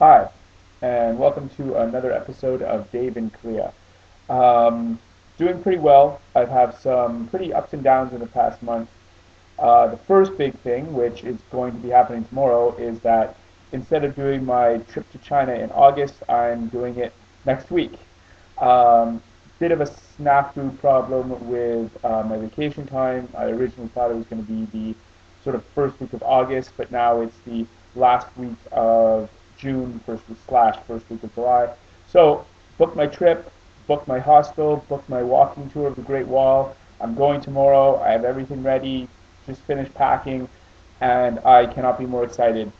Hi, and welcome to another episode of Dave in Korea. Um, Doing pretty well. I've had some pretty ups and downs in the past month. The first big thing, which is going to be happening tomorrow, is that instead of doing my trip to China in August, I'm doing it next week. Bit of a snafu problem with my vacation time. I originally thought it was going to be the sort of first week of August, but now it's the last week of June, first week of July. So booked my trip, booked my hostel, booked my walking tour of the Great Wall. I'm going tomorrow. I have everything ready. Just finished packing, and I cannot be more excited.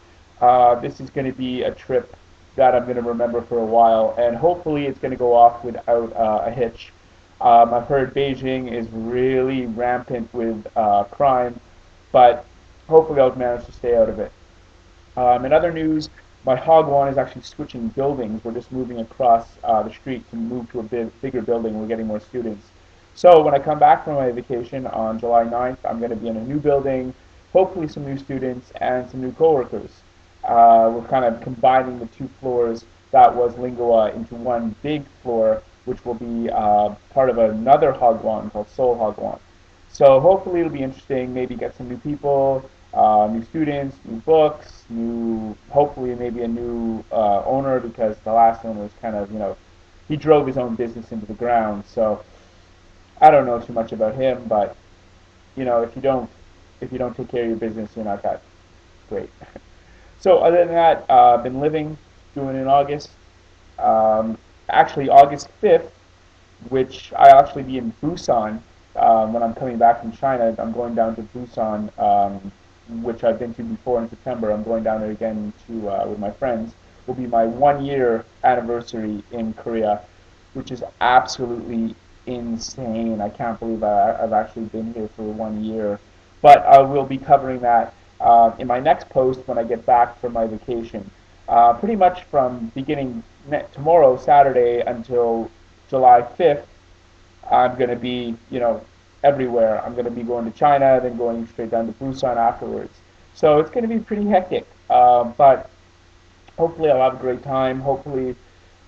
This is going to be a trip that I'm going to remember for a while, and hopefully it's going to go off without a hitch. I've heard Beijing is really rampant with crime, but hopefully I'll manage to stay out of it. In other news, my Hagwon is actually switching buildings. We're just moving across the street to move to a bigger building. We're getting more students. So when I come back from my vacation on July 9th, I'm going to be in a new building, hopefully some new students and some new coworkers. We're kind of combining the two floors that was Lingua into one big floor, which will be part of another Hagwon called Seoul Hagwon. So hopefully it'll be interesting. Maybe get some new people, new students, new books, new hopefully maybe a new owner because the last owner was kind of he drove his own business into the ground. So I don't know too much about him, but if you don't take care of your business, you're not that great. So other than that, I've been living, doing in August. Um, Actually, August 5th, which I actually be in Busan when I'm coming back from China. I'm going down to Busan, which I've been to before in September. I'm going down there again to with my friends. Will be my 1 year anniversary in Korea, which is absolutely insane. I can't believe I've actually been here for 1 year. But I will be covering that in my next post when I get back from my vacation. Pretty much from beginning tomorrow, Saturday, until July 5th, I'm going to be, everywhere. I'm going to be going to China, then going straight down to Busan afterwards. So it's going to be pretty hectic. But hopefully I'll have a great time. Hopefully,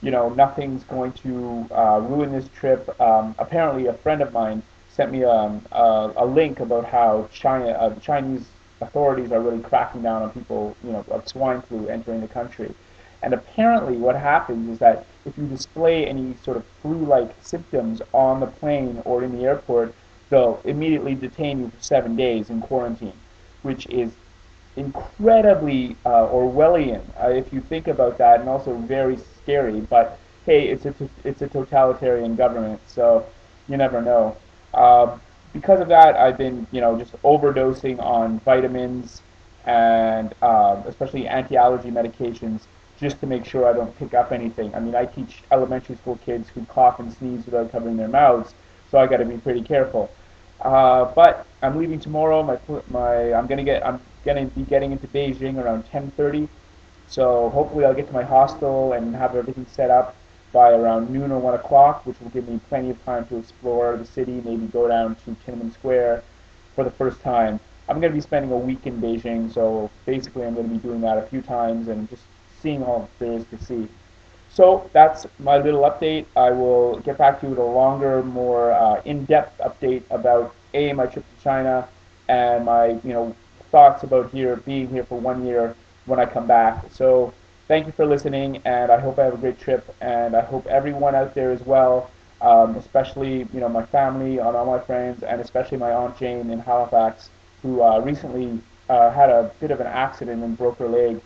nothing's going to ruin this trip. Apparently, a friend of mine sent me a link about how the Chinese authorities are really cracking down on people, of swine flu entering the country. And apparently, what happens is that if you display any sort of flu-like symptoms on the plane or in the airport, they'll immediately detain you for 7 days in quarantine, which is incredibly Orwellian if you think about that, and also very scary. But hey, it's a totalitarian government, so you never know. Uh, because of that, I've been just overdosing on vitamins and especially anti-allergy medications just to make sure I don't pick up anything. I mean, I teach elementary school kids who cough and sneeze without covering their mouths, so I got to be pretty careful. But I'm leaving tomorrow. I'm gonna be getting into Beijing around 10:30. So hopefully I'll get to my hostel and have everything set up by around noon or 1 o'clock, which will give me plenty of time to explore the city. Maybe go down to Tiananmen Square for the first time. I'm going to be spending a week in Beijing, so basically I'm going to be doing that a few times and just seeing all there is to see. So that's my little update. I will get back to you with a longer, more in-depth update about my trip to China and my thoughts about being here for 1 year when I come back. So thank you for listening, and I hope I have a great trip, and I hope everyone out there as well, especially my family and all my friends, and especially my aunt Jane in Halifax, who recently had a bit of an accident and broke her leg,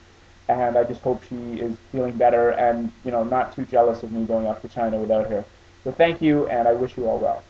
and I just hope she is feeling better and not too jealous of me going off to China without her. So thank you, and I wish you all well.